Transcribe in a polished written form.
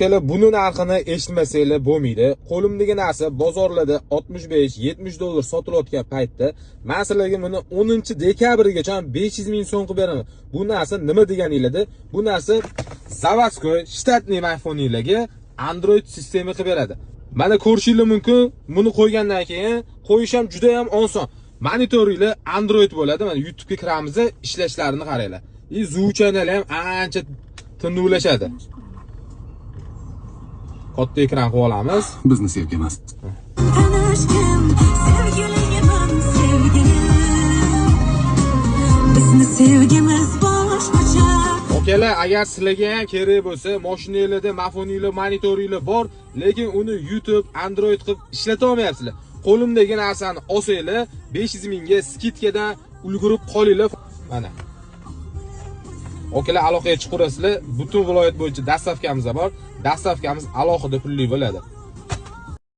Buni narxini eshitmasanglar bo'lmaydi. Qo'limdagi narsa bozorlarda 65-70 dollar sotilayotgan paytda men sizlarga buni 10-dekabrgacha 500 ming so'm qilib beraman. Bu narsa nima deganinglarda? Bu narsa заводской, shtatniy iPhone'larga Android sistema qilib beradi. Mana ko'rishingiz mumkin, buni qo'ygandan keyin qo'yish ham juda ham oson. Monitoringlar Android bo'ladi. Mana YouTube'ga kiramiz, ishlashlarini qaranglar. Zuvchanalar ham ancha tinduvlashadi. Katta ekran qilib olamiz. Bizni sevgimiz. Tanishkim, sevgiliman, sevgilim. Bizni sevgimiz boshqacha. Okalar, agar sizlarga ham kerak bo'lsa, mashinanglarda, telefoninglar, monitoringlar bor, lekin uni YouTube, Android qilib ishlata olmayapsizlar. Qo'limdagi narsani olsanglar, 500 mingga skidkadan ulgurib qolinglar. Mana. Okalar, aloqaga chiqurasizlar. Butun viloyat bo'yicha dastavkamiz bor. Dastavkamiz alohida pulli bo'ladi.